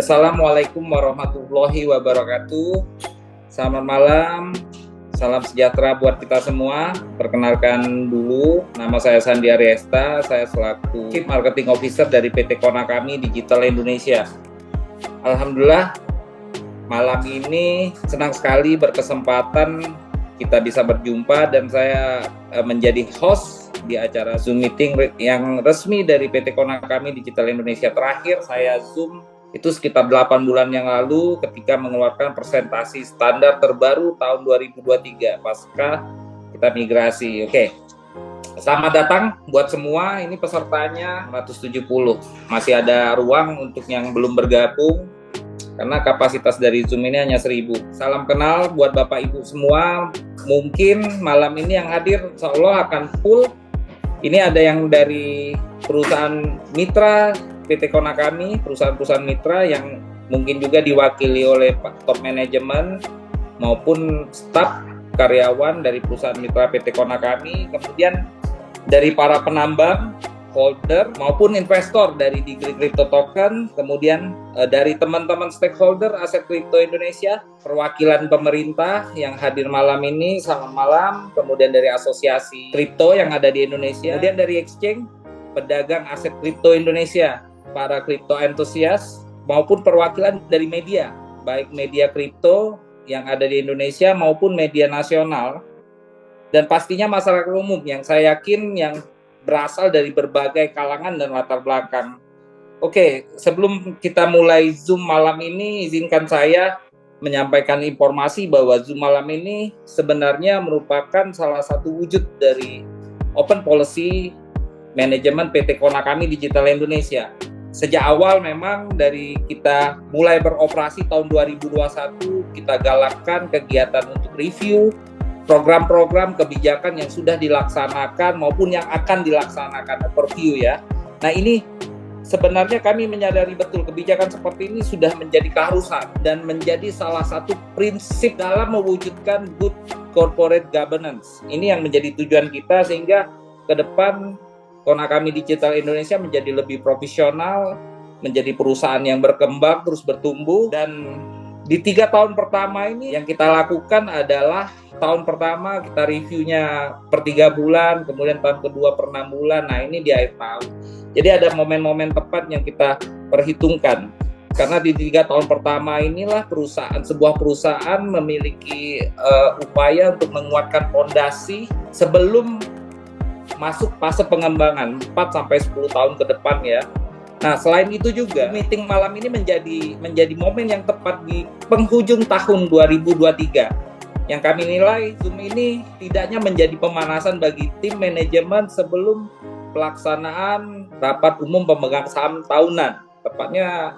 Assalamualaikum warahmatullahi wabarakatuh. Selamat malam, salam sejahtera buat kita semua. Perkenalkan dulu, nama saya Sandi Ariesta, saya selaku Chief Marketing Officer dari PT Konakami Digital Indonesia. Alhamdulillah, malam ini senang sekali berkesempatan kita bisa berjumpa dan saya menjadi host di acara Zoom meeting yang resmi dari PT Konakami Digital Indonesia. Terakhir saya Zoom itu sekitar 8 bulan yang lalu ketika mengeluarkan presentasi standar terbaru tahun 2023 pasca kita migrasi. Oke. Selamat datang buat semua, ini pesertanya 170. Masih ada ruang untuk yang belum bergabung karena kapasitas dari Zoom ini hanya 1000. Salam kenal buat Bapak Ibu semua. Mungkin malam ini yang hadir insyaallah akan full. Ini ada yang dari perusahaan mitra PT Konakami, perusahaan-perusahaan mitra yang mungkin juga diwakili oleh top manajemen maupun staf karyawan dari perusahaan mitra PT Konakami, kemudian dari para penambang, holder maupun investor dari Degree Crypto Token, kemudian dari teman-teman stakeholder aset kripto Indonesia, perwakilan pemerintah yang hadir malam ini, selamat malam, kemudian dari asosiasi kripto yang ada di Indonesia, kemudian dari exchange, pedagang aset kripto Indonesia, para kripto entusias maupun perwakilan dari media, baik media kripto yang ada di Indonesia maupun media nasional, dan pastinya masyarakat umum yang saya yakin yang berasal dari berbagai kalangan dan latar belakang. Oke, sebelum kita mulai Zoom malam ini, izinkan saya menyampaikan informasi bahwa Zoom malam ini sebenarnya merupakan salah satu wujud dari Open Policy Manajemen PT Konakami Digital Indonesia. Sejak awal memang dari kita mulai beroperasi tahun 2021, kita galakkan kegiatan untuk review program-program kebijakan yang sudah dilaksanakan maupun yang akan dilaksanakan, overview ya. Nah ini sebenarnya kami menyadari betul kebijakan seperti ini sudah menjadi keharusan dan menjadi salah satu prinsip dalam mewujudkan good corporate governance. Ini yang menjadi tujuan kita sehingga ke depan Konakami Digital Indonesia menjadi lebih profesional, menjadi perusahaan yang berkembang, terus bertumbuh. Dan di 3 tahun pertama ini yang kita lakukan adalah tahun pertama kita reviewnya per 3 bulan, kemudian tahun kedua per 6 bulan. Nah ini di akhir tahun. Jadi ada momen-momen tepat yang kita perhitungkan. Karena di 3 tahun pertama inilah sebuah perusahaan memiliki upaya untuk menguatkan fondasi sebelum masuk fase pengembangan 4-10 tahun ke depan ya. Nah selain itu juga meeting malam ini menjadi momen yang tepat di penghujung tahun 2023 yang kami nilai Zoom ini tidaknya menjadi pemanasan bagi tim manajemen sebelum pelaksanaan rapat umum pemegang saham tahunan. Tepatnya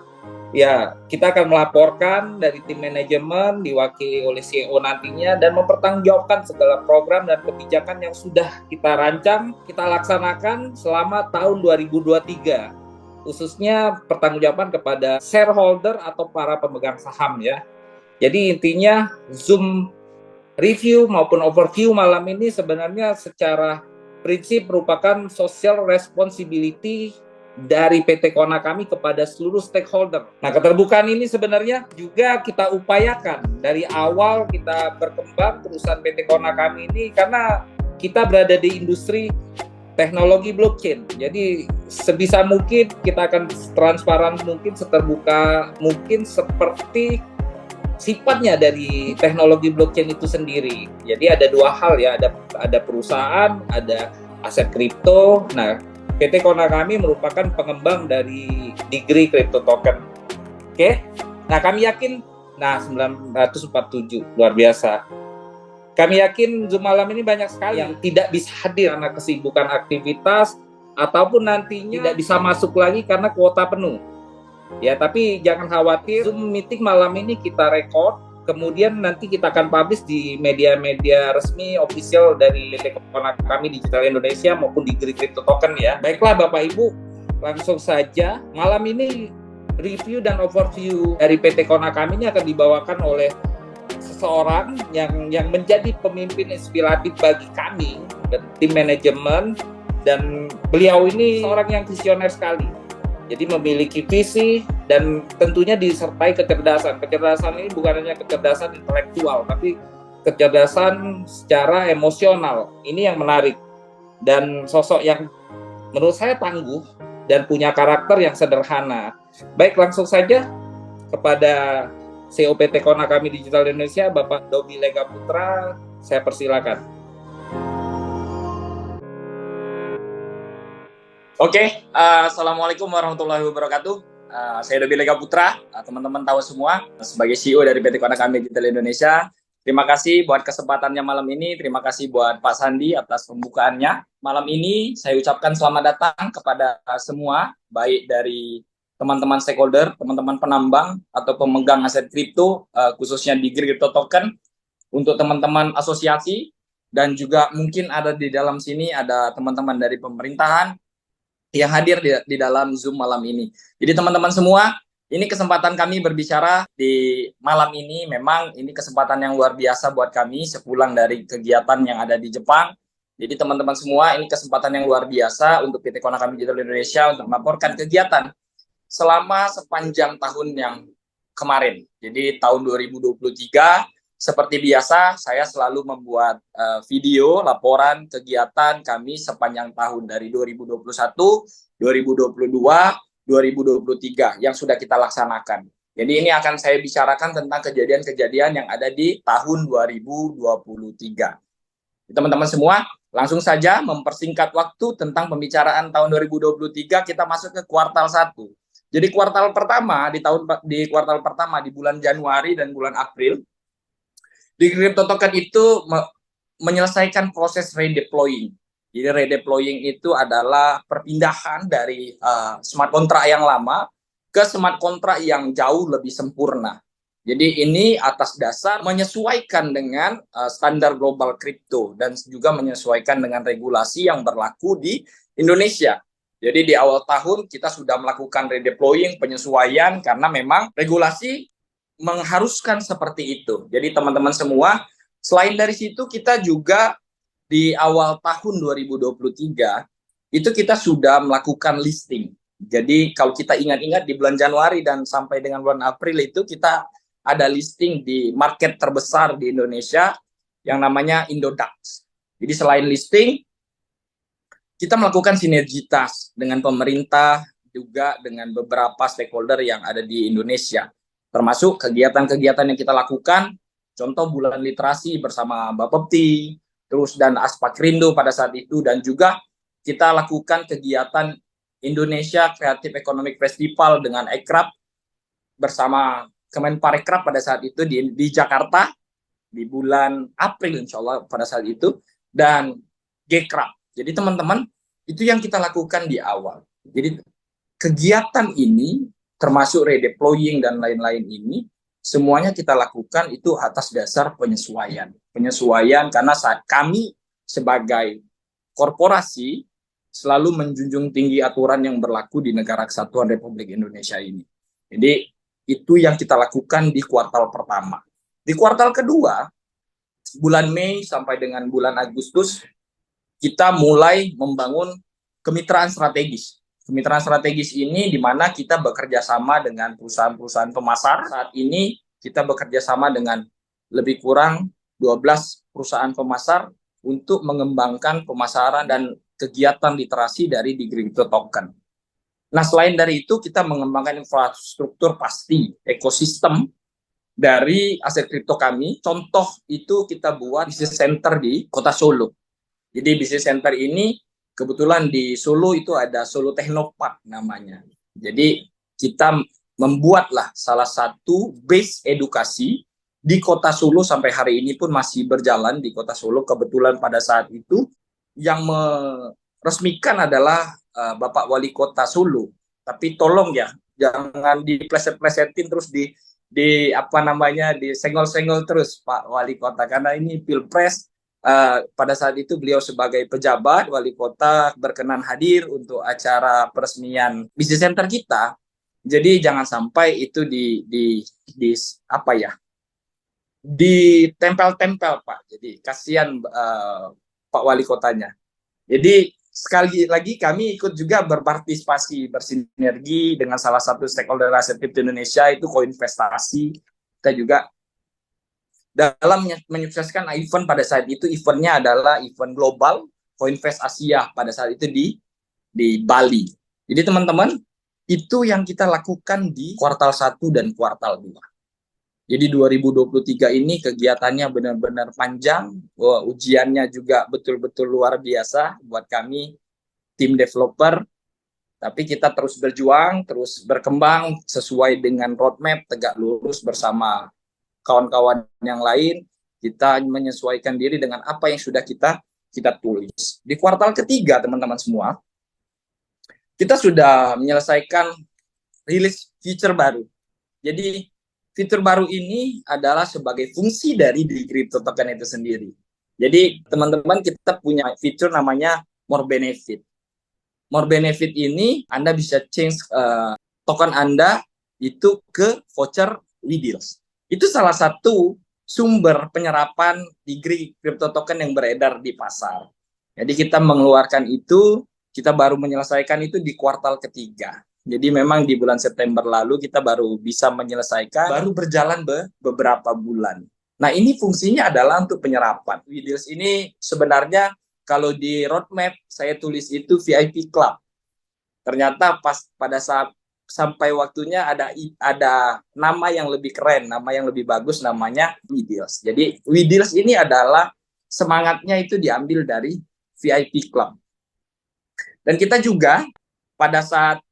ya kita akan melaporkan dari tim manajemen diwakili oleh CEO nantinya dan mempertanggungjawabkan segala program dan kebijakan yang sudah kita rancang, kita laksanakan selama tahun 2023. Khususnya pertanggungjawaban kepada shareholder atau para pemegang saham ya. Jadi intinya Zoom review maupun overview malam ini sebenarnya secara prinsip merupakan social responsibility dari PT Konakami kepada seluruh stakeholder. Nah, keterbukaan ini sebenarnya juga kita upayakan dari awal kita berkembang perusahaan PT Konakami ini karena kita berada di industri teknologi blockchain. Jadi sebisa mungkin kita akan transparan mungkin, seterbuka mungkin seperti sifatnya dari teknologi blockchain itu sendiri. Jadi ada 2 hal ya, ada perusahaan, ada aset kripto. Nah, PT Konakami merupakan pengembang dari Degree Crypto Token. Oke. Nah, kami yakin 947 luar biasa. Kami yakin Zoom malam ini banyak sekali yang tidak bisa hadir karena kesibukan aktivitas ataupun nantinya tidak bisa masuk lagi karena kuota penuh. Ya, tapi jangan khawatir, Zoom meeting malam ini kita record, kemudian nanti kita akan publish di media-media resmi official dari PT Konakami Digital Indonesia maupun di Degree Crypto Token ya. Baiklah Bapak Ibu, langsung saja malam ini review dan overview dari PT Konakami ini akan dibawakan oleh seseorang yang menjadi pemimpin inspiratif bagi kami dan tim manajemen, dan beliau ini seorang yang visioner sekali. Jadi memiliki visi dan tentunya disertai kecerdasan. Kecerdasan ini bukan hanya kecerdasan intelektual, tapi kecerdasan secara emosional. Ini yang menarik. Dan sosok yang menurut saya tangguh dan punya karakter yang sederhana. Baik, langsung saja kepada CEO PT Konakami Digital Indonesia, Bapak Dobi Lega Putra, saya persilakan. Oke, Assalamualaikum warahmatullahi wabarakatuh. Saya Dobi Lega Putra, teman-teman tahu semua, sebagai CEO dari PT Konakami Digital Indonesia. Terima kasih buat kesempatannya malam ini, terima kasih buat Pak Sandi atas pembukaannya. Malam ini saya ucapkan selamat datang kepada semua, baik dari teman-teman stakeholder, teman-teman penambang, atau pemegang aset kripto, khususnya di Crypto Token, untuk teman-teman asosiasi, dan juga mungkin ada di dalam sini ada teman-teman dari pemerintahan, yang hadir di dalam Zoom malam ini. Jadi teman-teman semua, ini kesempatan kami berbicara di malam ini. Memang ini kesempatan yang luar biasa buat kami sepulang dari kegiatan yang ada di Jepang. Jadi teman-teman semua, ini kesempatan yang luar biasa untuk PT Konakami Digital Indonesia untuk melaporkan kegiatan selama sepanjang tahun yang kemarin. Jadi tahun 2023, seperti biasa, saya selalu membuat video laporan kegiatan kami sepanjang tahun dari 2021, 2022, 2023 yang sudah kita laksanakan. Jadi ini akan saya bicarakan tentang kejadian-kejadian yang ada di tahun 2023. Teman-teman semua, langsung saja mempersingkat waktu tentang pembicaraan tahun 2023, kita masuk ke kuartal 1. Jadi kuartal pertama kuartal pertama di bulan Januari dan bulan April, di Crypto Token itu menyelesaikan proses redeploying. Jadi redeploying itu adalah perpindahan dari smart contract yang lama ke smart contract yang jauh lebih sempurna. Jadi ini atas dasar menyesuaikan dengan standar global kripto dan juga menyesuaikan dengan regulasi yang berlaku di Indonesia. Jadi di awal tahun kita sudah melakukan redeploying, penyesuaian, karena memang regulasi mengharuskan seperti itu. Jadi teman-teman semua, selain dari situ kita juga di awal tahun 2023 itu kita sudah melakukan listing. Jadi kalau kita ingat-ingat di bulan Januari dan sampai dengan bulan April itu kita ada listing di market terbesar di Indonesia yang namanya Indodax. Jadi selain listing, kita melakukan sinergitas dengan pemerintah, juga dengan beberapa stakeholder yang ada di Indonesia. Termasuk kegiatan-kegiatan yang kita lakukan, contoh bulan literasi bersama Bapepti, terus dan Aspakrindo pada saat itu, dan juga kita lakukan kegiatan Indonesia Creative Economic Festival dengan Ekrab bersama Kemenparekraf pada saat itu di Jakarta di bulan April insya Allah pada saat itu, dan Gekrab. Jadi teman-teman, itu yang kita lakukan di awal. Jadi kegiatan ini termasuk redeploying dan lain-lain ini semuanya kita lakukan itu atas dasar penyesuaian karena kami sebagai korporasi selalu menjunjung tinggi aturan yang berlaku di negara kesatuan Republik Indonesia ini. Jadi itu yang kita lakukan di kuartal pertama. Di kuartal kedua, bulan Mei sampai dengan bulan Agustus, kita mulai membangun kemitraan strategis. Kemitraan strategis ini di mana kita bekerja sama dengan perusahaan-perusahaan pemasar. Saat ini kita bekerja sama dengan lebih kurang 12 perusahaan pemasar untuk mengembangkan pemasaran dan kegiatan literasi dari di Crypto Token. Nah, selain dari itu kita mengembangkan infrastruktur pasti, ekosistem dari aset kripto kami. Contoh itu kita buat business center di Kota Solo. Jadi business center ini kebetulan di Solo itu ada Solo Technopark namanya. Jadi kita membuatlah salah satu base edukasi di Kota Solo, sampai hari ini pun masih berjalan di Kota Solo. Kebetulan pada saat itu yang meresmikan adalah Bapak Wali Kota Solo. Tapi tolong ya, jangan dipleset-plesetin terus di apa namanya disenggol-senggol terus Pak Wali Kota, karena ini Pilpres. Pada saat itu beliau sebagai pejabat wali kota berkenan hadir untuk acara peresmian bisnis center kita. Jadi jangan sampai itu di apa ya, ditempel-tempel Pak. Jadi kasihan Pak Wali Kotanya. Jadi sekali lagi kami ikut juga berpartisipasi, bersinergi dengan salah satu stakeholder aset kripto Indonesia, itu Koinvestasi. Kita juga dalam menyukseskan event pada saat itu. Eventnya adalah event global Koinvest Asia pada saat itu di Bali. Jadi teman-teman, itu yang kita lakukan di kuartal 1 dan kuartal 2. Jadi 2023 ini kegiatannya benar-benar panjang, ujiannya juga betul-betul luar biasa buat kami, tim developer, tapi kita terus berjuang, terus berkembang sesuai dengan roadmap, tegak lurus bersama kawan-kawan yang lain, kita menyesuaikan diri dengan apa yang sudah kita tulis. Di kuartal ketiga, teman-teman semua, kita sudah menyelesaikan rilis feature baru. Jadi fitur baru ini adalah sebagai fungsi dari di crypto token itu sendiri. Jadi teman-teman, kita punya fitur namanya More Benefit. More Benefit ini Anda bisa change token Anda itu ke voucher WeDeals. Itu salah satu sumber penyerapan degree crypto token yang beredar di pasar. Jadi kita mengeluarkan itu, kita baru menyelesaikan itu di kuartal ketiga. Jadi memang di bulan September lalu kita baru bisa menyelesaikan, baru berjalan beberapa bulan. Nah, ini fungsinya adalah untuk penyerapan. WeDeals ini sebenarnya kalau di roadmap saya tulis itu VIP Club. Ternyata pada saat sampai waktunya ada nama yang lebih keren, nama yang lebih bagus, namanya WeDeals. Jadi WeDeals ini adalah semangatnya itu diambil dari VIP Club. Dan kita juga pada saat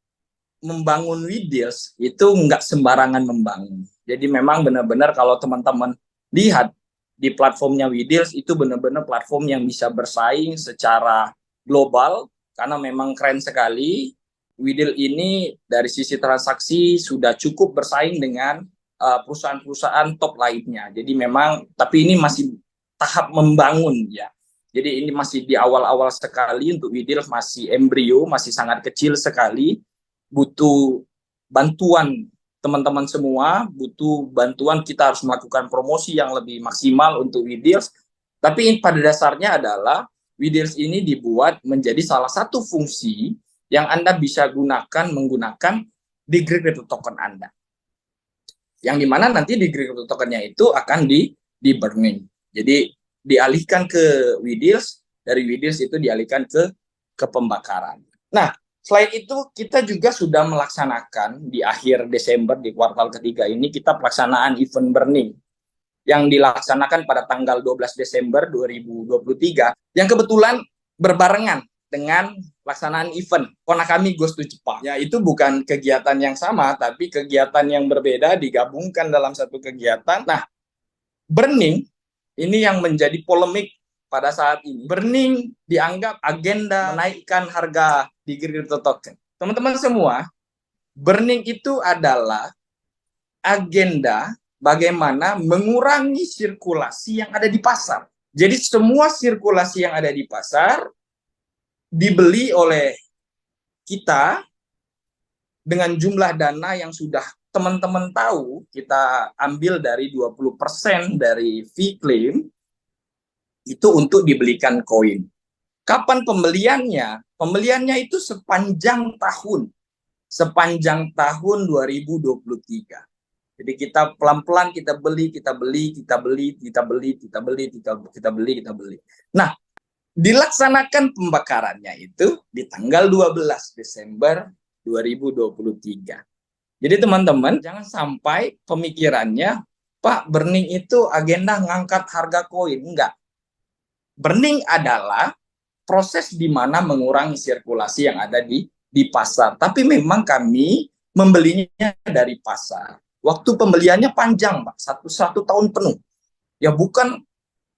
membangun WeDeals itu nggak sembarangan membangun. Jadi memang benar-benar kalau teman-teman lihat di platformnya WeDeals itu benar-benar platform yang bisa bersaing secara global karena memang keren sekali. WeDeals ini dari sisi transaksi sudah cukup bersaing dengan perusahaan-perusahaan top lainnya. Jadi memang, tapi ini masih tahap membangun ya. Jadi ini masih di awal-awal sekali untuk WeDeals, masih embrio, masih sangat kecil sekali. Butuh bantuan teman-teman semua, butuh bantuan, kita harus melakukan promosi yang lebih maksimal untuk WeDeals. Tapi pada dasarnya adalah WeDeals ini dibuat menjadi salah satu fungsi yang Anda bisa menggunakan degree crypto token Anda. Yang dimana nanti degree crypto tokennya itu akan di burning. Jadi dialihkan ke WeDeals, dari WeDeals itu dialihkan ke pembakaran. Nah, selain itu, kita juga sudah melaksanakan di akhir Desember, di kuartal ketiga ini, kita pelaksanaan event burning yang dilaksanakan pada tanggal 12 Desember 2023, yang kebetulan berbarengan dengan pelaksanaan event Konakami Goes to Jepang. Ya, itu bukan kegiatan yang sama, tapi kegiatan yang berbeda digabungkan dalam satu kegiatan. Nah, burning ini yang menjadi polemik pada saat ini. Burning dianggap agenda menaikkan harga di crypto token. Teman-teman semua, burning itu adalah agenda bagaimana mengurangi sirkulasi yang ada di pasar. Jadi semua sirkulasi yang ada di pasar dibeli oleh kita dengan jumlah dana yang sudah teman-teman tahu, kita ambil dari 20% dari fee claim itu untuk dibelikan koin. Kapan pembeliannya? Pembeliannya itu sepanjang tahun 2023. Jadi kita pelan-pelan kita beli. Nah, dilaksanakan pembakarannya itu di tanggal 12 Desember 2023. Jadi teman-teman, jangan sampai pemikirannya, Pak, burning itu agenda ngangkat harga koin. Enggak. Burning adalah proses di mana mengurangi sirkulasi yang ada di pasar. Tapi memang kami membelinya dari pasar. Waktu pembeliannya panjang, Pak, satu tahun penuh. Ya bukan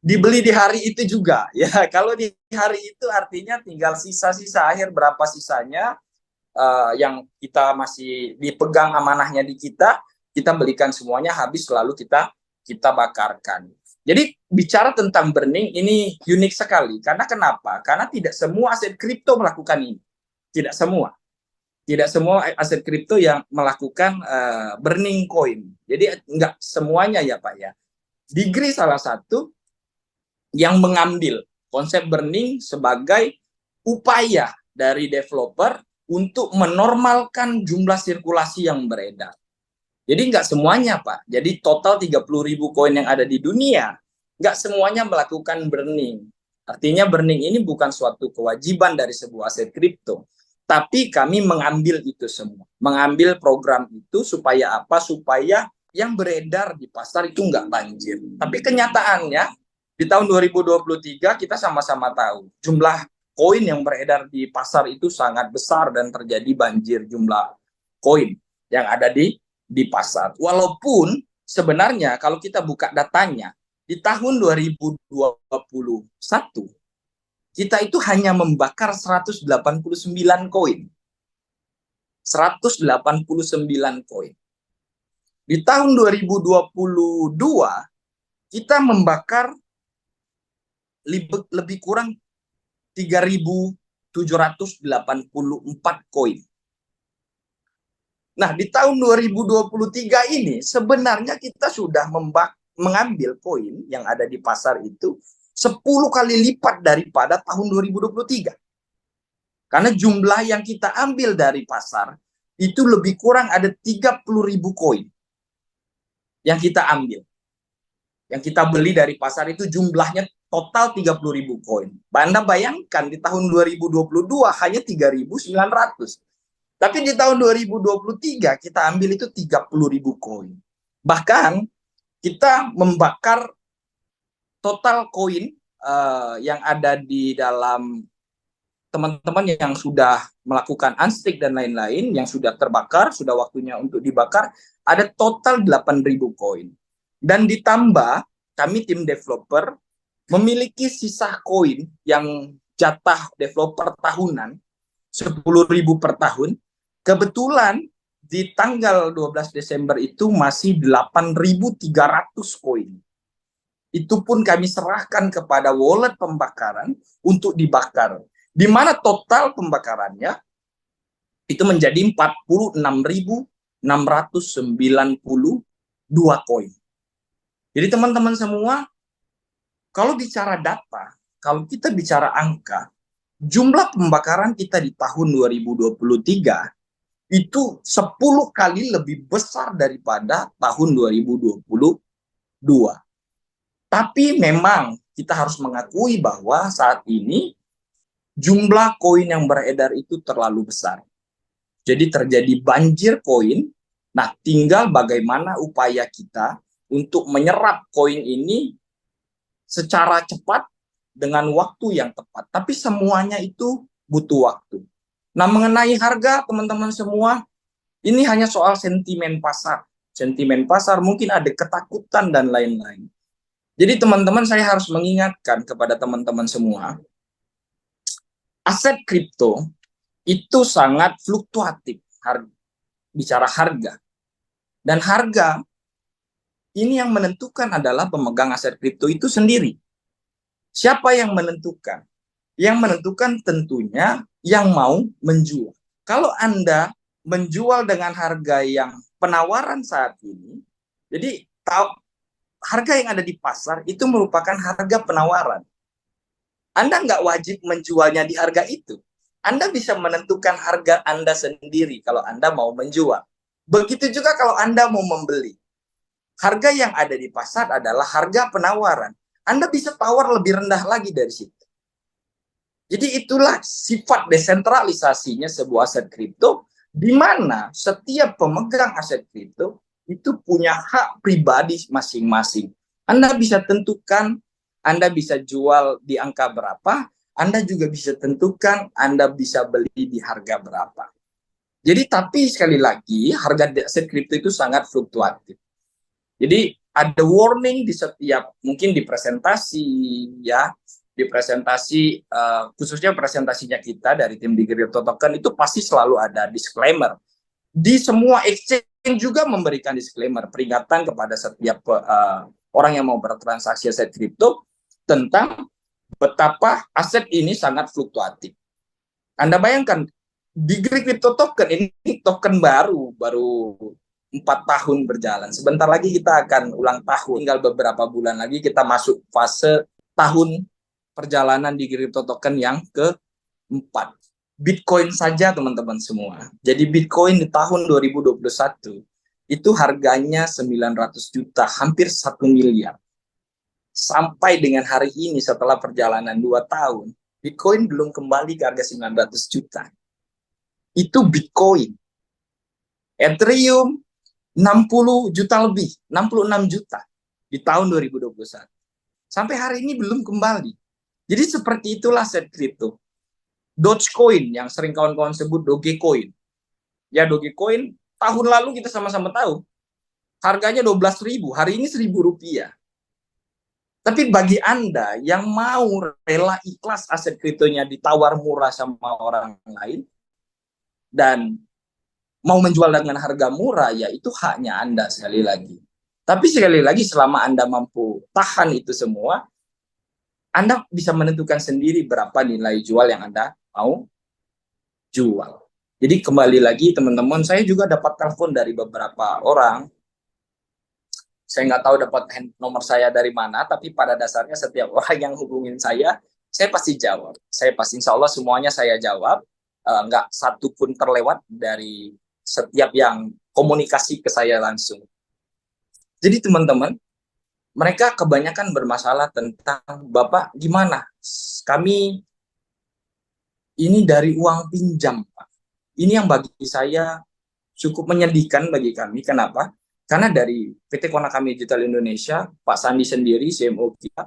dibeli di hari itu juga. Ya kalau di hari itu artinya tinggal sisa-sisa akhir, berapa sisanya yang kita masih dipegang amanahnya di kita belikan semuanya habis, lalu kita bakarkan. Jadi bicara tentang burning ini unik sekali. Karena kenapa? Karena tidak semua aset kripto melakukan ini. Tidak semua aset kripto yang melakukan burning coin. Jadi enggak semuanya ya Pak ya. Degree salah satu yang mengambil konsep burning sebagai upaya dari developer untuk menormalkan jumlah sirkulasi yang beredar. Jadi nggak semuanya, Pak. Jadi total 30.000 koin yang ada di dunia, nggak semuanya melakukan burning. Artinya burning ini bukan suatu kewajiban dari sebuah aset kripto. Tapi kami mengambil itu semua. Mengambil program itu supaya apa? Supaya yang beredar di pasar itu nggak banjir. Tapi kenyataannya, di tahun 2023 kita sama-sama tahu, jumlah koin yang beredar di pasar itu sangat besar dan terjadi banjir jumlah koin yang ada di pasar. Walaupun sebenarnya kalau kita buka datanya, di tahun 2021 kita itu hanya membakar 189 koin. 189 koin. Di tahun 2022 kita membakar lebih kurang 3.784 koin. Nah, di tahun 2023 ini sebenarnya kita sudah mengambil koin yang ada di pasar itu 10 kali lipat daripada tahun 2023. Karena jumlah yang kita ambil dari pasar itu lebih kurang ada 30.000 koin yang kita ambil. Yang kita beli dari pasar itu jumlahnya total 30.000 koin. Anda bayangkan di tahun 2022 hanya 3.900. Tapi di tahun 2023 kita ambil itu 30.000 koin. Bahkan kita membakar total koin yang ada di dalam teman-teman yang sudah melakukan unstick dan lain-lain, yang sudah terbakar, sudah waktunya untuk dibakar, ada total 8.000 koin. Dan ditambah kami tim developer memiliki sisa koin yang jatah developer tahunan 10.000 per tahun. Kebetulan di tanggal 12 Desember itu masih 8.300 koin. Itu pun kami serahkan kepada wallet pembakaran untuk dibakar. Di mana total pembakarannya itu menjadi 46.692 koin. Jadi teman-teman semua, kalau bicara data, kalau kita bicara angka, jumlah pembakaran kita di tahun 2023 itu 10 kali lebih besar daripada tahun 2022. Tapi memang kita harus mengakui bahwa saat ini jumlah koin yang beredar itu terlalu besar. Jadi terjadi banjir koin. Nah, tinggal bagaimana upaya kita untuk menyerap koin ini secara cepat dengan waktu yang tepat. Tapi semuanya itu butuh waktu. Nah, mengenai harga, teman-teman semua, ini hanya soal sentimen pasar. Sentimen pasar, mungkin ada ketakutan dan lain-lain. Jadi teman-teman, saya harus mengingatkan kepada teman-teman semua, aset kripto itu sangat fluktuatif, bicara harga. Dan harga, ini yang menentukan adalah pemegang aset kripto itu sendiri. Siapa yang menentukan? Yang menentukan tentunya yang mau menjual. Kalau Anda menjual dengan harga yang penawaran saat ini, jadi harga yang ada di pasar itu merupakan harga penawaran. Anda nggak wajib menjualnya di harga itu. Anda bisa menentukan harga Anda sendiri kalau Anda mau menjual. Begitu juga kalau Anda mau membeli. Harga yang ada di pasar adalah harga penawaran. Anda bisa tawar lebih rendah lagi dari situ. Jadi itulah sifat desentralisasinya sebuah aset kripto, di mana setiap pemegang aset kripto itu punya hak pribadi masing-masing. Anda bisa tentukan, Anda bisa jual di angka berapa, Anda juga bisa tentukan Anda bisa beli di harga berapa. Jadi tapi sekali lagi, harga aset kripto itu sangat fluktuatif. Jadi ada warning di setiap, mungkin di presentasi, ya, di presentasi, khususnya presentasinya kita dari tim di Crypto Token itu pasti selalu ada disclaimer. Di semua exchange juga memberikan disclaimer, peringatan kepada setiap orang yang mau bertransaksi aset kripto tentang betapa aset ini sangat fluktuatif. Anda bayangkan, di Crypto Token ini token baru 4 tahun berjalan. Sebentar lagi kita akan ulang tahun, tinggal beberapa bulan lagi kita masuk fase tahun perjalanan di Crypto Token yang Bitcoin saja teman-teman semua. Jadi Bitcoin di tahun 2021 itu harganya 900 juta, hampir 1 miliar. Sampai dengan hari ini setelah perjalanan 2 tahun, Bitcoin belum kembali ke harga 900 juta. Itu Bitcoin. Ethereum 60 juta lebih, 66 juta di tahun 2021. Sampai hari ini belum kembali. Jadi seperti itulah aset kripto. Dogecoin yang sering kawan-kawan sebut Dogecoin. Ya Dogecoin tahun lalu kita sama-sama tahu harganya 12.000, hari ini 1.000 rupiah. Tapi bagi Anda yang mau rela ikhlas aset kriptonya ditawar murah sama orang lain dan mau menjual dengan harga murah, ya itu haknya Anda sekali lagi. Tapi sekali lagi selama Anda mampu tahan itu semua, Anda bisa menentukan sendiri berapa nilai jual yang Anda mau jual. Jadi kembali lagi teman-teman, saya juga dapat telepon dari beberapa orang. Saya nggak tahu dapat nomor saya dari mana, tapi pada dasarnya setiap orang yang hubungin saya pasti jawab. Saya pasti insya Allah semuanya saya jawab. Nggak satu pun terlewat dari setiap yang komunikasi ke saya langsung. Jadi teman-teman, mereka kebanyakan bermasalah tentang, Bapak gimana? Kami ini dari uang pinjam, Pak. Ini yang bagi saya cukup menyedihkan bagi kami. Kenapa? Karena dari PT Konakami Digital Indonesia, Pak Sandi sendiri, CMO kita,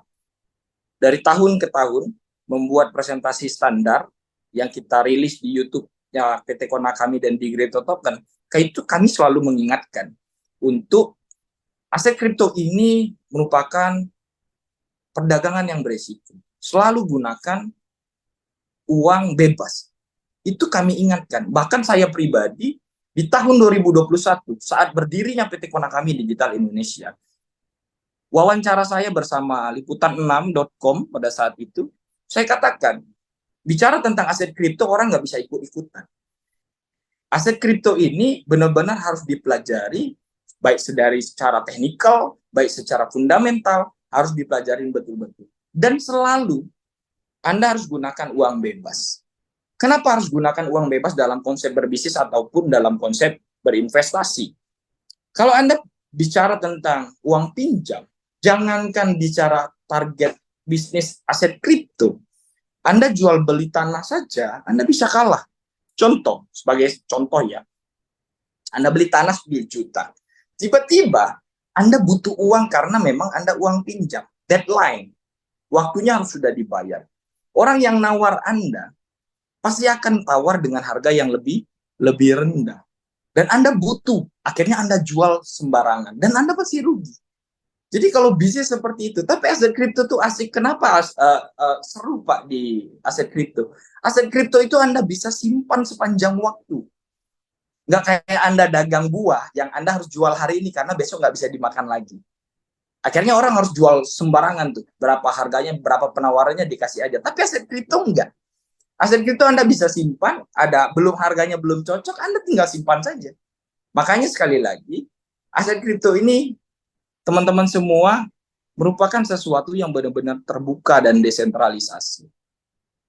dari tahun ke tahun membuat presentasi standar yang kita rilis di YouTube-nya PT Konakami dan di Great Token. Itu kami selalu mengingatkan untuk aset kripto ini merupakan perdagangan yang beresiko. Selalu gunakan uang bebas. Itu kami ingatkan. Bahkan saya pribadi di tahun 2021 saat berdirinya PT Konakami Digital Indonesia, wawancara saya bersama liputan6.com pada saat itu, saya katakan, bicara tentang aset kripto orang nggak bisa ikut-ikutan. Aset kripto ini benar-benar harus dipelajari, baik dari secara teknikal, baik secara fundamental, harus dipelajari betul-betul. Dan selalu Anda harus gunakan uang bebas. Kenapa harus gunakan uang bebas dalam konsep berbisnis ataupun dalam konsep berinvestasi? Kalau Anda bicara tentang uang pinjam, jangankan bicara target bisnis aset kripto, Anda jual beli tanah saja, Anda bisa kalah. Contoh, sebagai contoh ya, Anda beli tanah 10 juta. Tiba-tiba Anda butuh uang karena memang Anda uang pinjam. Deadline, waktunya harus sudah dibayar. Orang yang nawar Anda pasti akan tawar dengan harga yang lebih rendah. Dan Anda butuh, akhirnya Anda jual sembarangan. Dan Anda pasti rugi. Jadi kalau bisnis seperti itu, tapi aset kripto itu asik. Kenapa seru Pak di aset kripto? Aset kripto itu Anda bisa simpan sepanjang waktu. Nggak kayak Anda dagang buah, yang Anda harus jual hari ini karena besok nggak bisa dimakan lagi. Akhirnya orang harus jual sembarangan tuh. Berapa harganya, berapa penawarannya dikasih aja. Tapi aset kripto enggak. Aset kripto Anda bisa simpan, harganya belum cocok, Anda tinggal simpan saja. Makanya sekali lagi, aset kripto ini teman-teman semua merupakan sesuatu yang benar-benar terbuka dan desentralisasi.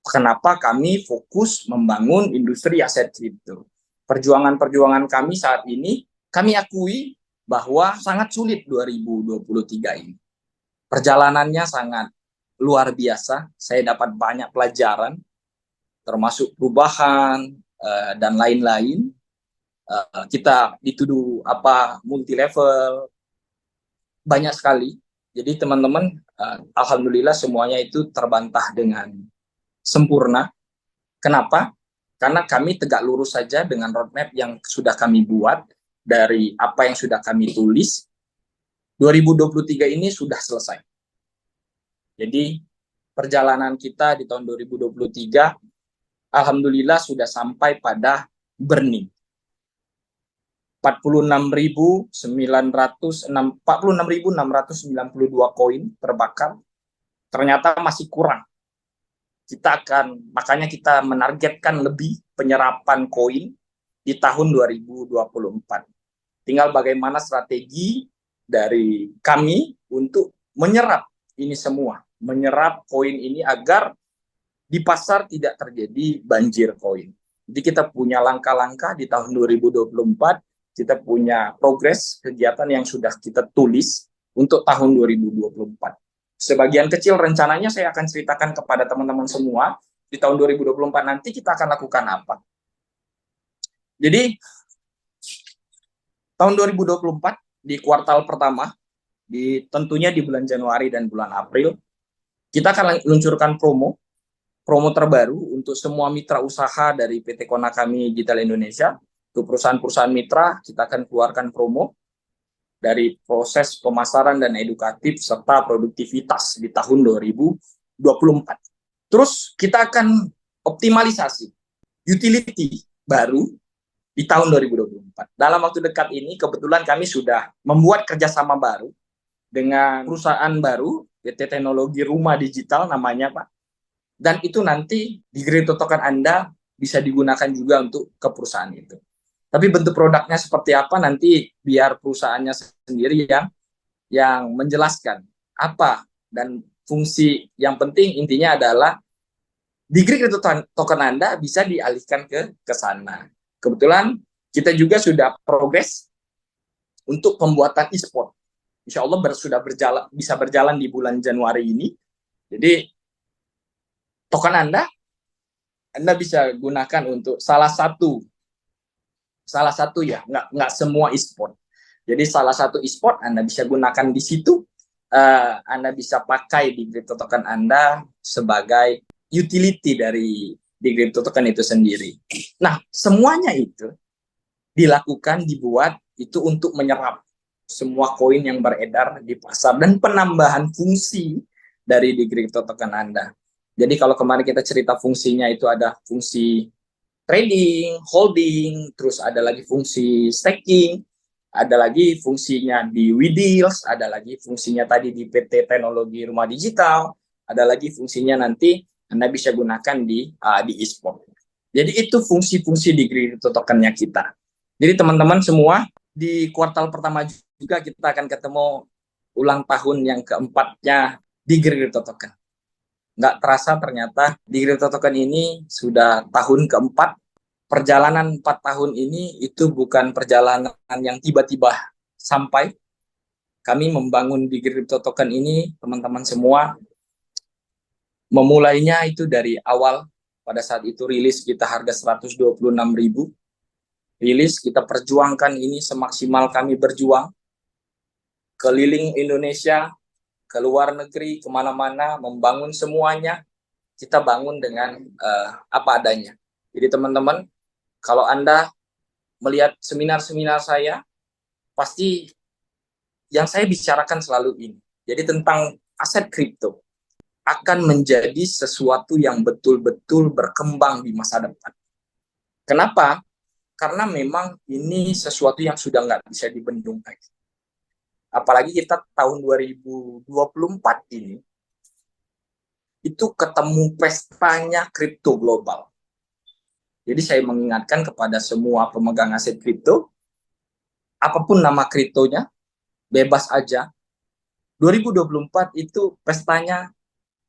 Kenapa kami fokus membangun industri aset kripto? Perjuangan-perjuangan kami saat ini, kami akui bahwa sangat sulit 2023 ini. Perjalanannya sangat luar biasa, saya dapat banyak pelajaran, termasuk perubahan dan lain-lain. Kita dituduh multi level, banyak sekali. Jadi teman-teman, alhamdulillah semuanya itu terbantah dengan sempurna. Kenapa? Karena kami tegak lurus saja dengan roadmap yang sudah kami buat, dari apa yang sudah kami tulis. 2023 ini sudah selesai. Jadi perjalanan kita di tahun 2023 alhamdulillah sudah sampai pada burning. 46.692 koin terbakar. Ternyata masih kurang. Makanya kita menargetkan lebih penyerapan koin di tahun 2024. Tinggal bagaimana strategi dari kami untuk menyerap ini semua, menyerap koin ini agar di pasar tidak terjadi banjir koin. Jadi kita punya langkah-langkah di tahun 2024, kita punya progres kegiatan yang sudah kita tulis untuk tahun 2024. Sebagian kecil rencananya saya akan ceritakan kepada teman-teman semua di tahun 2024 nanti kita akan lakukan apa. Jadi tahun 2024 di kuartal pertama, tentunya di bulan Januari dan bulan April, kita akan luncurkan promo terbaru untuk semua mitra usaha dari PT Konakami Digital Indonesia. Untuk perusahaan-perusahaan mitra, kita akan keluarkan promo dari proses pemasaran dan edukatif serta produktivitas di tahun 2024. Terus kita akan optimalisasi utility baru di tahun 2024. Dalam waktu dekat ini kebetulan kami sudah membuat kerjasama baru dengan perusahaan baru, PT Teknologi Rumah Digital namanya, Pak. Dan itu nanti di Crypto Token Anda bisa digunakan juga untuk ke perusahaan itu. Tapi bentuk produknya seperti apa nanti biar perusahaannya sendiri yang menjelaskan apa dan fungsi. Yang penting intinya adalah di Crypto Token Anda bisa dialihkan ke sana. Kebetulan kita juga sudah progres untuk pembuatan e-sport. Insya Allah bisa berjalan di bulan Januari ini. Jadi token Anda bisa gunakan untuk salah satu ya, nggak semua e-sport. Jadi salah satu e-sport Anda bisa gunakan di situ. Anda bisa pakai di Crypto Token Anda sebagai utility di Crypto Token itu sendiri. Nah, semuanya itu dibuat itu untuk menyerap semua koin yang beredar di pasar dan penambahan fungsi dari di Crypto Token Anda. Jadi kalau kemarin kita cerita fungsinya itu ada fungsi trading, holding, terus ada lagi fungsi staking, ada lagi fungsinya di WeDeals, ada lagi fungsinya tadi di PT Teknologi Rumah Digital, ada lagi fungsinya nanti Anda bisa gunakan di e-sport. Jadi itu fungsi-fungsi di Crypto Token-nya kita. Jadi teman-teman semua, di kuartal pertama juga kita akan ketemu ulang tahun yang keempatnya di Crypto Token. Nggak terasa ternyata di Crypto Token ini sudah tahun keempat. Perjalanan 4 tahun ini itu bukan perjalanan yang tiba-tiba sampai. Kami membangun di Crypto Token ini, teman-teman semua, memulainya itu dari awal. Pada saat itu rilis kita harga 126.000. Rilis, kita perjuangkan ini semaksimal kami berjuang. Keliling Indonesia, ke luar negeri, kemana-mana, membangun semuanya. Kita bangun dengan apa adanya. Jadi teman-teman, kalau Anda melihat seminar-seminar saya, pasti yang saya bicarakan selalu ini. Jadi tentang aset kripto akan menjadi sesuatu yang betul-betul berkembang di masa depan. Kenapa? Karena memang ini sesuatu yang sudah nggak bisa dibendung lagi. Apalagi kita tahun 2024 ini, itu ketemu pestanya kripto global. Jadi saya mengingatkan kepada semua pemegang aset kripto, apapun nama kriptonya, bebas aja. 2024 itu pestanya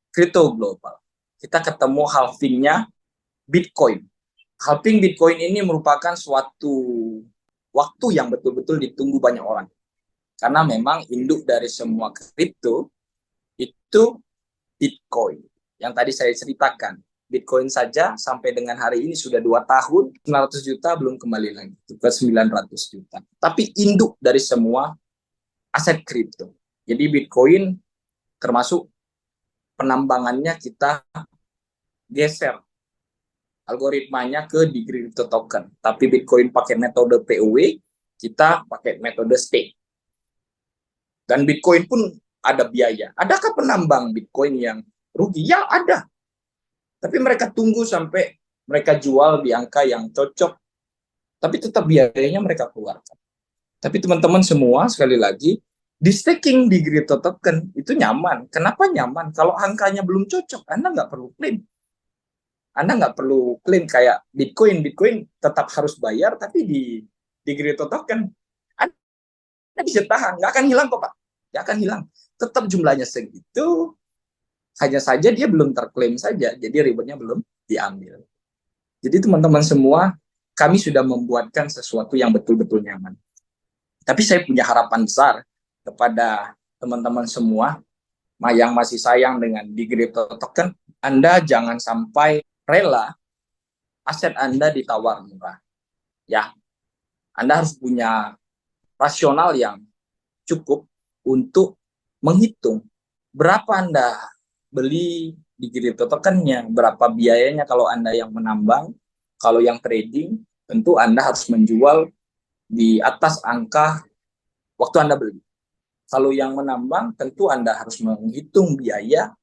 kripto global. Kita ketemu halvingnya Bitcoin. Halving Bitcoin ini merupakan suatu waktu yang betul-betul ditunggu banyak orang. Karena memang induk dari semua kripto itu Bitcoin. Yang tadi saya ceritakan. Bitcoin saja sampai dengan hari ini sudah 2 tahun, 900 juta belum kembali lagi ke 900 juta. Tapi induk dari semua aset kripto. Jadi Bitcoin termasuk penambangannya kita geser algoritmanya ke di Crypto Token. Tapi Bitcoin pakai metode POW, kita pakai metode stake. Dan Bitcoin pun ada biaya. Adakah penambang Bitcoin yang rugi? Ya, ada. Tapi mereka tunggu sampai mereka jual di angka yang cocok. Tapi tetap biayanya mereka keluarkan. Tapi teman-teman semua, sekali lagi, di staking di Crypto Token itu nyaman. Kenapa nyaman? Kalau angkanya belum cocok, Anda nggak perlu klaim. Anda nggak perlu klaim kayak Bitcoin. Bitcoin tetap harus bayar, tapi di Crypto Token, Anda bisa tahan. Nggak akan hilang kok, Pak. Nggak akan hilang. Tetap jumlahnya segitu, hanya saja dia belum terklaim saja, jadi rewardnya belum diambil. Jadi teman-teman semua, kami sudah membuatkan sesuatu yang betul-betul nyaman. Tapi saya punya harapan besar kepada teman-teman semua yang masih sayang dengan di crypto token, Anda jangan sampai rela aset Anda ditawar murah. Ya, Anda harus punya rasional yang cukup untuk menghitung berapa Anda beli di crypto tokennya, berapa biayanya kalau Anda yang menambang, kalau yang trading, tentu Anda harus menjual di atas angka waktu Anda beli. Kalau yang menambang, tentu Anda harus menghitung biaya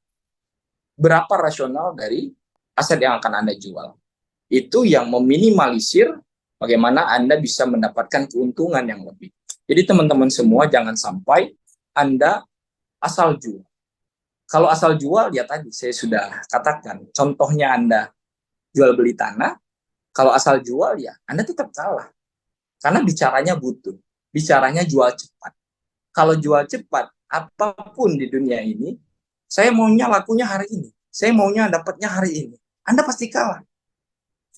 berapa rasional dari aset yang akan Anda jual. Itu yang meminimalisir bagaimana Anda bisa mendapatkan keuntungan yang lebih. Jadi teman-teman semua jangan sampai Anda asal jual. Kalau asal jual, ya tadi saya sudah katakan, contohnya Anda jual beli tanah, kalau asal jual ya Anda tetap kalah. Karena bicaranya butuh, bicaranya jual cepat. Kalau jual cepat, apapun di dunia ini, saya maunya lakunya hari ini, saya maunya dapatnya hari ini. Anda pasti kalah.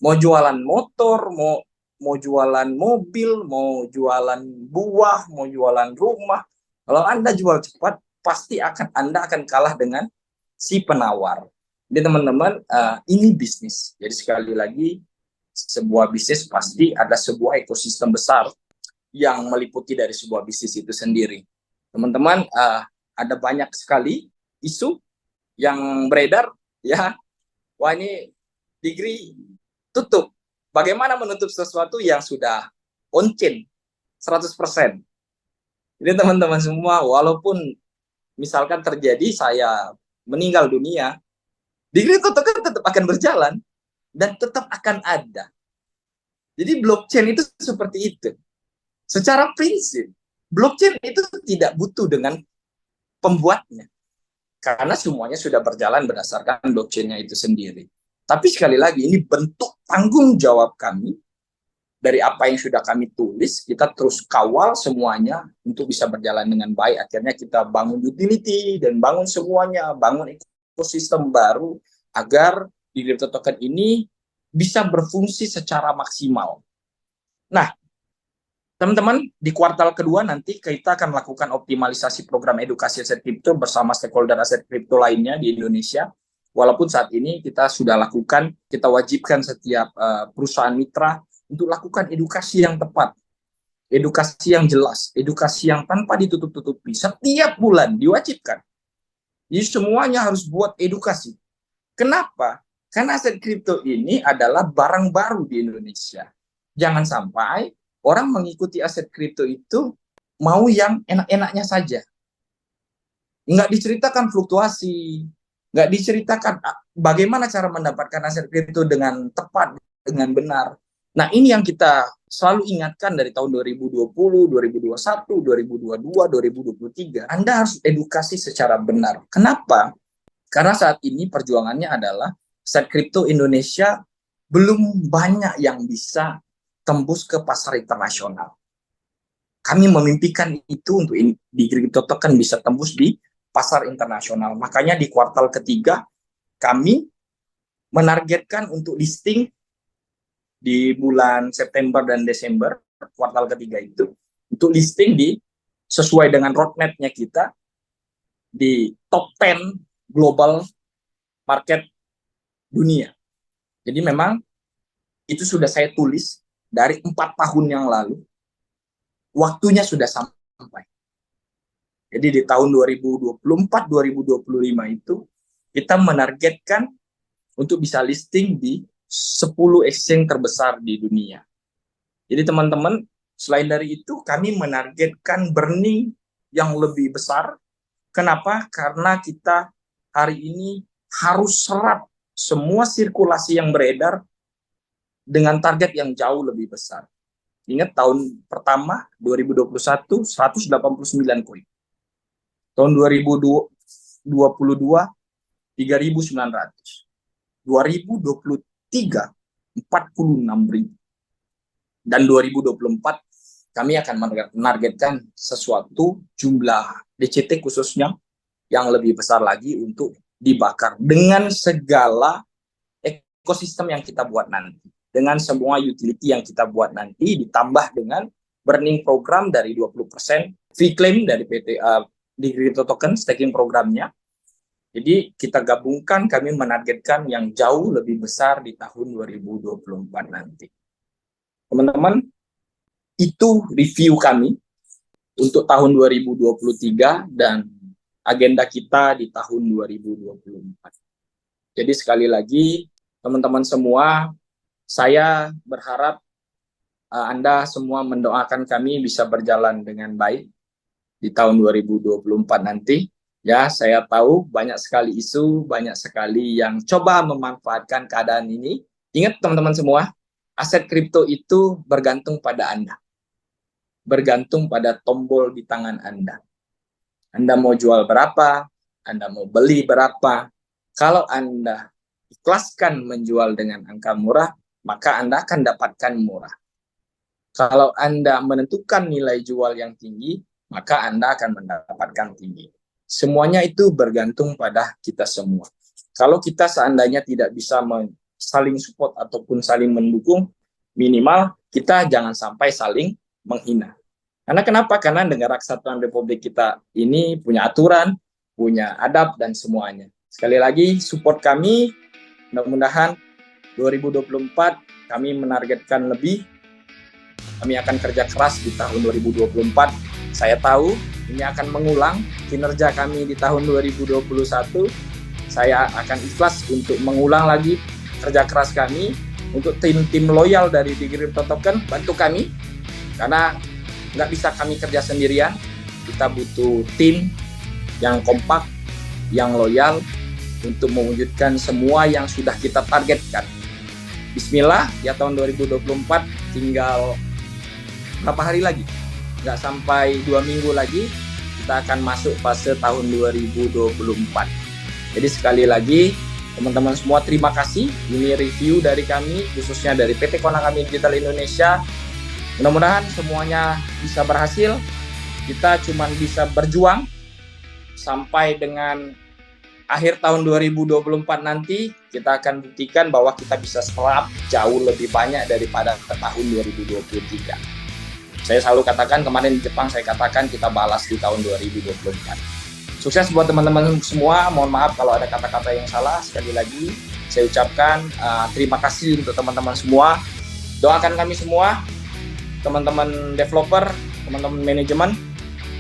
Mau jualan motor, mau jualan mobil, mau jualan buah, mau jualan rumah. Kalau Anda jual cepat, pasti Anda akan kalah dengan si penawar. Jadi teman-teman, ini bisnis. Jadi sekali lagi, sebuah bisnis pasti ada sebuah ekosistem besar yang meliputi dari sebuah bisnis itu sendiri. Teman-teman, ada banyak sekali isu yang beredar, ya. Wah, ini degree tutup. Bagaimana menutup sesuatu yang sudah on-chain 100%? Jadi teman-teman semua, walaupun misalkan terjadi saya meninggal dunia, degree tutup kan tetap akan berjalan dan tetap akan ada. Jadi blockchain itu seperti itu. Secara prinsip, blockchain itu tidak butuh dengan pembuatnya. Karena semuanya sudah berjalan berdasarkan blockchain-nya itu sendiri. Tapi sekali lagi, ini bentuk tanggung jawab kami dari apa yang sudah kami tulis, kita terus kawal semuanya untuk bisa berjalan dengan baik. Akhirnya kita bangun utility dan bangun semuanya, bangun ekosistem baru agar di crypto token ini bisa berfungsi secara maksimal. Nah, teman-teman, di kuartal kedua nanti kita akan melakukan optimalisasi program edukasi aset kripto bersama stakeholder aset kripto lainnya di Indonesia. Walaupun saat ini kita sudah lakukan, kita wajibkan setiap perusahaan mitra untuk lakukan edukasi yang tepat, edukasi yang jelas, edukasi yang tanpa ditutup-tutupi. Setiap bulan diwajibkan. Jadi semuanya harus buat edukasi. Kenapa? Karena aset kripto ini adalah barang baru di Indonesia. Jangan sampai orang mengikuti aset kripto itu mau yang enak-enaknya saja. Nggak diceritakan fluktuasi, nggak diceritakan bagaimana cara mendapatkan aset kripto dengan tepat, dengan benar. Nah, ini yang kita selalu ingatkan dari tahun 2020, 2021, 2022, 2023. Anda harus edukasi secara benar. Kenapa? Karena saat ini perjuangannya adalah aset kripto Indonesia belum banyak yang bisa tembus ke pasar internasional. Kami memimpikan itu untuk di crypto token bisa tembus di pasar internasional. Makanya di kuartal ketiga kami menargetkan untuk listing di bulan September dan Desember, kuartal ketiga itu, untuk listing di sesuai dengan roadmap-nya kita di top 10 global market dunia. Jadi memang itu sudah saya tulis dari 4 tahun yang lalu, waktunya sudah sampai. Jadi di tahun 2024-2025 itu, kita menargetkan untuk bisa listing di 10 exchange terbesar di dunia. Jadi teman-teman, selain dari itu, kami menargetkan burning yang lebih besar. Kenapa? Karena kita hari ini harus serap semua sirkulasi yang beredar dengan target yang jauh lebih besar. Ingat tahun pertama 2021 189 koin. Tahun 2022 3.900. 2023 46.000. Dan 2024 kami akan menargetkan sesuatu jumlah DCT khususnya yang lebih besar lagi untuk dibakar dengan segala ekosistem yang kita buat nanti, dengan semua utility yang kita buat nanti, ditambah dengan burning program dari 20%, fee claim dari PT di crypto token staking programnya. Jadi kita gabungkan, kami menargetkan yang jauh lebih besar di tahun 2024 nanti. Teman-teman, itu review kami untuk tahun 2023 dan agenda kita di tahun 2024. Jadi sekali lagi, teman-teman semua, saya berharap Anda semua mendoakan kami bisa berjalan dengan baik di tahun 2024 nanti. Ya, saya tahu banyak sekali isu, banyak sekali yang coba memanfaatkan keadaan ini. Ingat teman-teman semua, aset kripto itu bergantung pada Anda. Bergantung pada tombol di tangan Anda. Anda mau jual berapa, Anda mau beli berapa. Kalau Anda ikhlaskan menjual dengan angka murah, maka Anda akan dapatkan murah. Kalau Anda menentukan nilai jual yang tinggi, maka Anda akan mendapatkan tinggi. Semuanya itu bergantung pada kita semua. Kalau kita seandainya tidak bisa saling support ataupun saling mendukung, minimal kita jangan sampai saling menghina. Karena kenapa? Karena Negara Kesatuan Republik kita ini punya aturan, punya adab, dan semuanya. Sekali lagi, support kami. Mudah-mudahan 2024 kami menargetkan lebih. Kami akan kerja keras di tahun 2024. Saya tahu ini akan mengulang kinerja kami di tahun 2021. Saya akan ikhlas untuk mengulang lagi kerja keras kami. Untuk tim-tim loyal dari Crypto Token, bantu kami. Karena nggak bisa kami kerja sendirian. Kita butuh tim yang kompak, yang loyal, untuk mewujudkan semua yang sudah kita targetkan. Bismillah, ya tahun 2024 tinggal berapa hari lagi? Nggak sampai 2 minggu lagi, kita akan masuk fase tahun 2024. Jadi sekali lagi, teman-teman semua terima kasih. Ini review dari kami, khususnya dari PT Konakami Digital Indonesia. Mudah-mudahan semuanya bisa berhasil. Kita cuma bisa berjuang sampai dengan akhir tahun 2024 nanti, kita akan buktikan bahwa kita bisa serap jauh lebih banyak daripada tahun 2023. Saya selalu katakan, kemarin di Jepang saya katakan kita balas di tahun 2024. Sukses buat teman-teman semua. Mohon maaf kalau ada kata-kata yang salah. Sekali lagi saya ucapkan terima kasih untuk teman-teman semua. Doakan kami semua, teman-teman developer, teman-teman manajemen.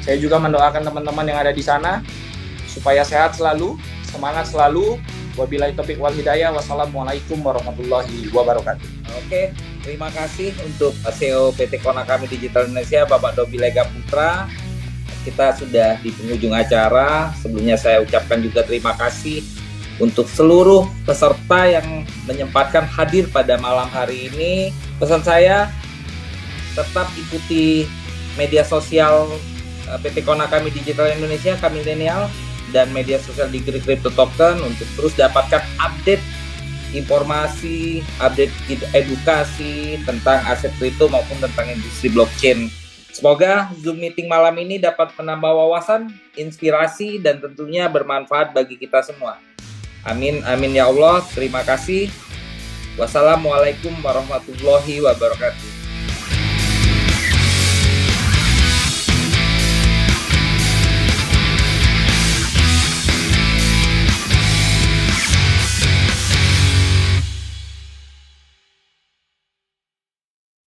Saya juga mendoakan teman-teman yang ada di sana supaya sehat selalu, semangat selalu. Wabillahi taufiq wal hidayah. Wassalamualaikum warahmatullahi wabarakatuh. Oke, terima kasih untuk CEO PT Konakami Digital Indonesia, Bapak Dobi Lega Putra. Kita sudah di penghujung acara. Sebelumnya saya ucapkan juga terima kasih untuk seluruh peserta yang menyempatkan hadir pada malam hari ini. Pesan saya, tetap ikuti media sosial PT Konakami Digital Indonesia, Kamilenial, dan media sosial di Crypto Token untuk terus dapatkan update informasi, update edukasi tentang aset kripto maupun tentang industri blockchain. Semoga Zoom meeting malam ini dapat menambah wawasan, inspirasi, dan tentunya bermanfaat bagi kita semua. Amin, amin ya Allah. Terima kasih. Wassalamualaikum warahmatullahi wabarakatuh.